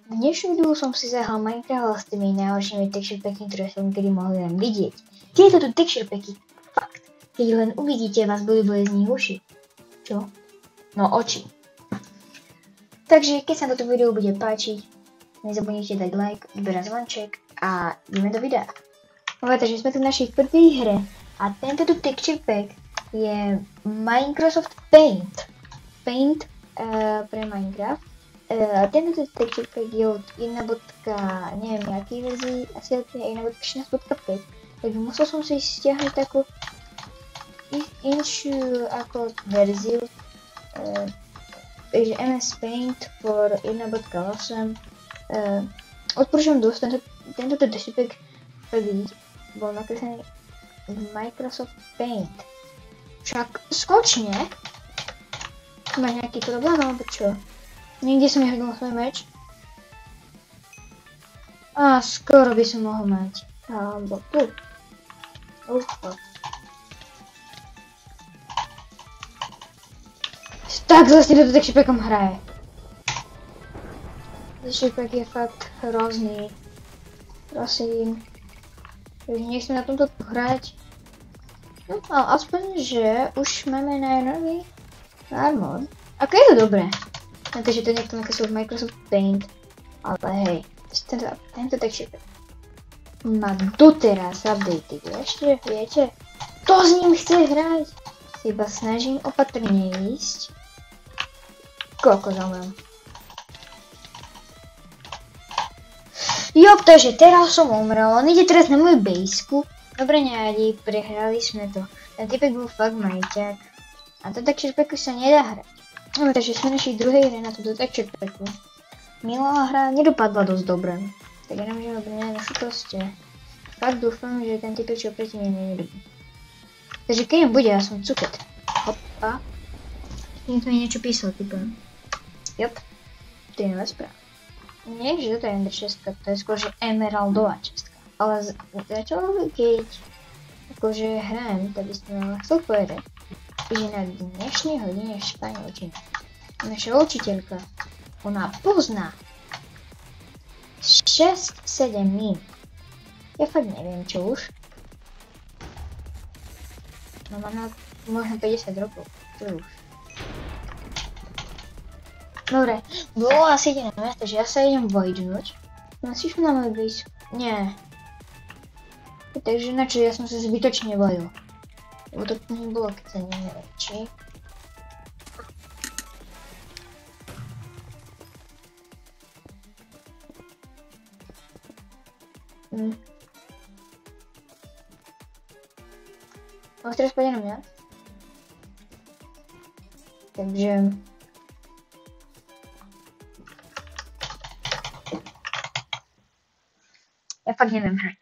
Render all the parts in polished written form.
V dnešnom videu som si zahral Minecraft s tými najhoršími texture packy, ktoré som kedy mohli len vidieť. Tieto tu texture packy, fakt, keď len uvidíte, vás budú bolieť z nich uši. Čo? No oči. Takže keď sa toto video bude páčiť, nezabudnite dať like, vyberať zvonček a ideme do videa. Takže sme tu v našej prvej hre a tento tu texture pack je Microsoft Paint. Paint pre Minecraft. Tento texture pack je od 1. neviem jaký verzii, asi od 1.16.5, takže musel som si stiahnuť takú inšiu ako verziu, takže MS Paint for 1.8. Odporúčam dosť tento texture pack vidieť, bol nakreslený v Microsoft Paint. Však skočne, máš nejaký problém alebo čo? Niekde som nehodil svoj meč. A skoro by som mohol mať. Alebo tu. Tak vlastne toto texture packom hraje. Texture pack je fakt hrozný. Prosím. Takže nechcem na tomto hrať. No ale aspoň, že už máme najnový armor. Ako je to dobré. Takže to niekto nakreslil v Microsoft Paint, ale hej, tento texture pack má doteraz updated, ešte viete? To s ním chce hrať! Si iba snažím opatrne ísť. Koľko zaujímavé. Jo, takže teraz som umrel, on ide teraz na moju baseku. Dobre nevadí, prehrali sme to. Ten typek bol fakt majťák. A to texture packu sa nedá hrať. No, takže sme našli druhej hre na túto texture packu. Milá hra nedopadla dosť dobre. Tak ja nemôžeme brňať našu proste. Fakt dúfam, že ten typek čo proti mne nie je dobrý. Takže keď im bude, ja som cuket. Hopa. Niekto mi niečo písal, typujem. Jop. To je nová správa. Nie, že toto je Ender 6, to je skôr, že Emeraldová čestka. Ale začalo keď akože hrajem, tak by som vám chcel povedať, že na dnešnej hodine španielčiny naša učiteľka, ona pozná 6-7 mín. Ja fakt neviem čo už. No mám na možno 50 rokov, čo už. Dobre, bolo asi ide na miesto, že ja sa idem vojdnúť. No si šli na moju blízku. Nie. Takže na čo ja som sa zbytočne bojil. Lebo to nebolo, keď sa nereči. Máš teraz pôjde na mňa? Takže... ja fakt neviem hrať.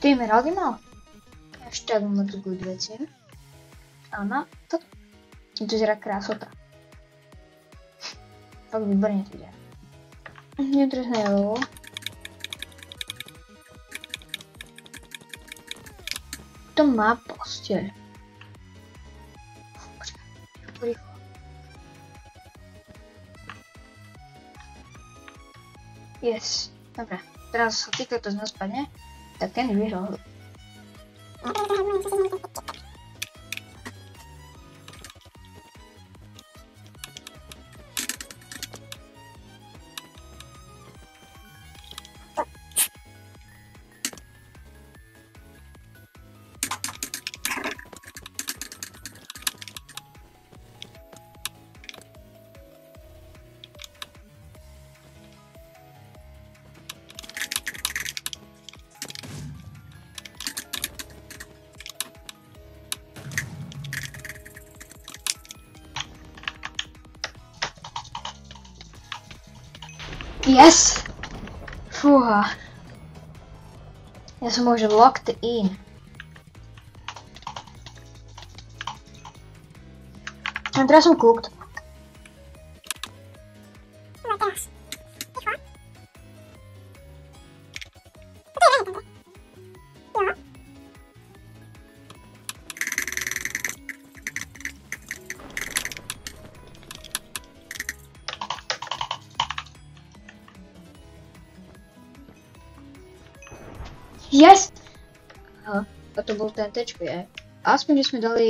Ty emeraldy mal? Ešte tak moc good veci. Áno, toto. To vyzerá krásota. Fakt výborne to ide. Netrezné lovo. To má posteľ. Počkaj, rýchlo. Yes, dobre. Teraz sa týka to z nás spadne. Tak ten vyhral. Yes! Fúha. Ja som už locked in. A teraz som cooked. Yes! Aha, a to bol ten tečko, je. Aspoň, že sme dali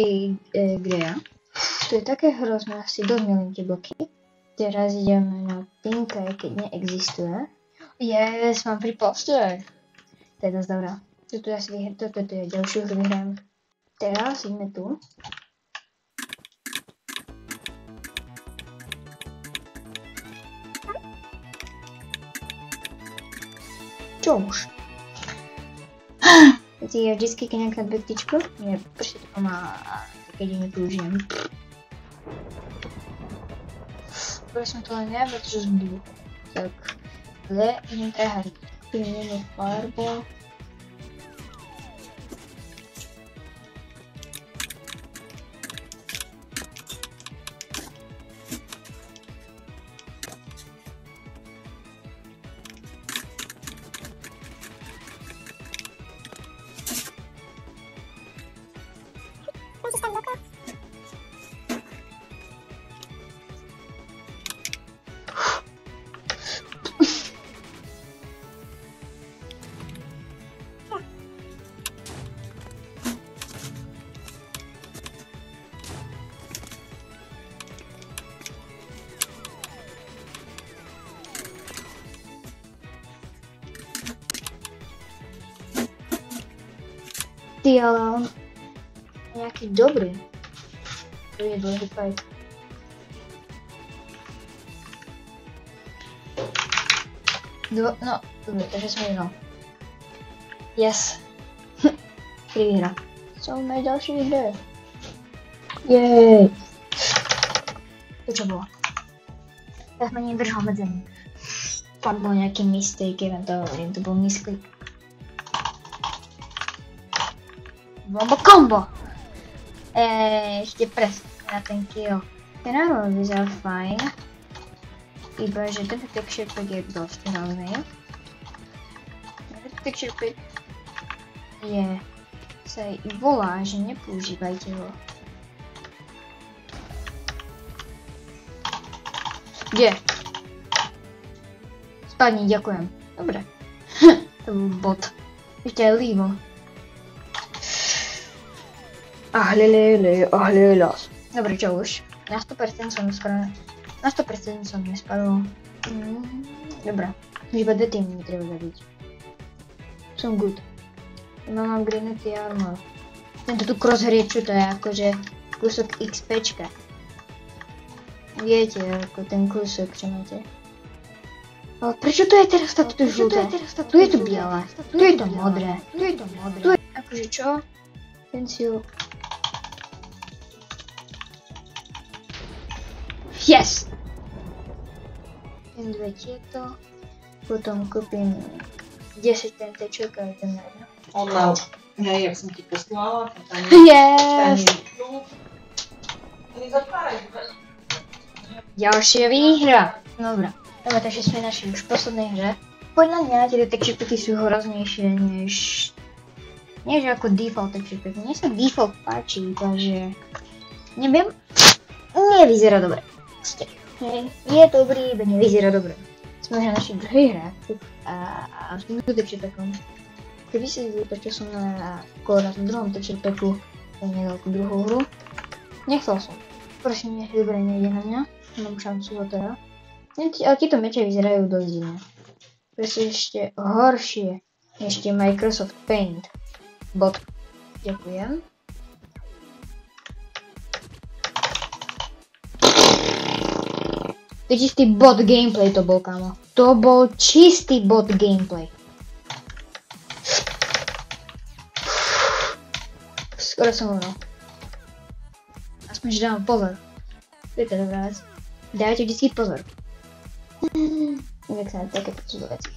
Greya. To je také hrozné, asi dosť milujem tie bloky. Teraz ideme na Tinka, keď neexistuje. Yes, mám pri poster. To je dosť dobrá. Toto je ďalšiu hru vyhrám. Teraz ideme tu. Čo už? Ja vždycky, keď nejaká dvetičko, mne prší to má, keď ju nepoužijem. Prosím to len ja, pretože zbudu. Tak, idem trehať. Kúpim farbu. Ty, ale on nejaký dobrý. To je dlhý fight. No, dobre, takže som vyhral. Yes. Prvý hra. Som aj ďalší hre. Jej. To čo bolo? Ja som nedržal medzení. Fakt bol nejaký mistake, ja vám to hovorím, to bol misklik. Bombo combo! Ešte presne na ten kill. Ten armor vyzerá fajn. Iba, že tento texture pack je dosť hrozný. Tento texture pack sa volá, že nepoužívajte ho. Kde? Spadni, ďakujem. Dobre. To bol bot. Ešte aj lívo. Ahlelela. Dobre, čo už? Na 100% som spravil. Na 100% som nespadol. Dobre. Iba 2 týmy mi treba zabiť. Som good. Mám upgradenutý armor. Tento tu crosshair, čo to je akože kúsok XPčka. Viete, ako ten kúsok, čo máte. Ale prečo to je teraz takto žlté? Tu je to biele. Tu je to modré. Tu je akože čo? Pencil. Yes! Jen 2 tieto, potom kúpim 10 tentečok a idem na jedno. Ona, hej, jak som ti poslala, Yes! Ďalšia výhra. Dobre, takže sme našli už v poslednej hre. Podľa mňa tie texture packy sú hroznejšie než ako default texture pack. Mne sa default páči, takže neviem, nevyzerá dobre. Je dobrý, iba nevyzerá dobre. Sme na našej druhej hre a s týmto texture packom. Keby si videli, prečo som na druhom texture packu nedal druhú hru, nechcel som. Prosím, nech dobre nejde na mňa, mám šancu ho teda. Ale tieto meče vyzerajú dosť iné. Proste ešte horšie než tie Microsoft Paint. Bot. Ďakujem. To je čistý bot gameplay to bol, kámo. To bol čistý bot gameplay. Skoro som umrel. Aspoň, že dávam pozor. To je to dobrá vec. Dajte vždycky pozor. Jak sa na takéto sú veci.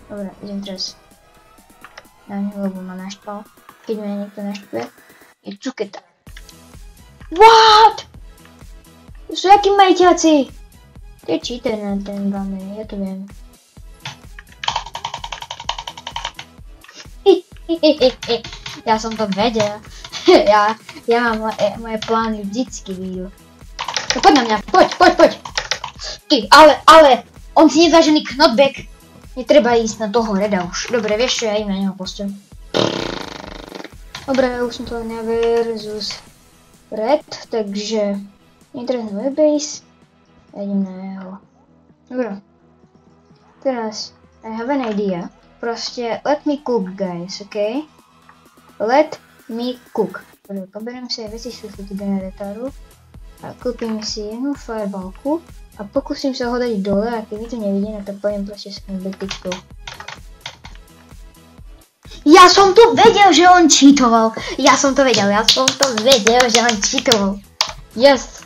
Dobre, idem teraz na ňu, lebo ma naštval. Keď ma niekto naštve, je čuketa. What? To sú jakí majťaci? To je cheater na ten banner, ja to viem. Ja som to vedel. Ja mám moje plány vždycky výjdu. No poď na mňa, poď. Ty, ale, on si nedá žený knockback. Netreba ísť na toho reda už. Dobre, vieš čo, ja idem na neho postrel. Dobre, už som to na versus red, takže netreznem môj base. Ja idem na jeho. Dobre. Teraz, I have an idea. Proste, let me cook, guys, okay? Let me cook. Dobre, poberiem si veci z generátoru a kúpim si jednu fireballku a pokúsim sa ho dať dole a keď vy to nevidím, tak pôjdem proste s knobbackickou. Ja som to vedel, že on cheatoval. Ja som to vedel, že on cheatoval. Yes.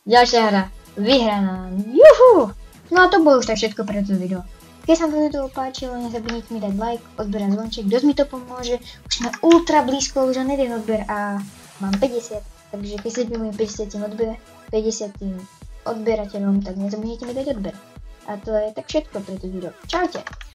Ďalšia hra. Vyhraná. Juhu. No a to bolo už tak všetko pre toto video. Keď sa vám to video páčilo, nezabudnite mi dať like, odber a zvonček, dosť mi to pomôže. Už sme ultra blízko, už len jeden odber a mám 50. Takže keď sa ľúbim 50 odberateľom, tak nezabudnite mi dať odber. A to je tak všetko pre toto video. Čaute.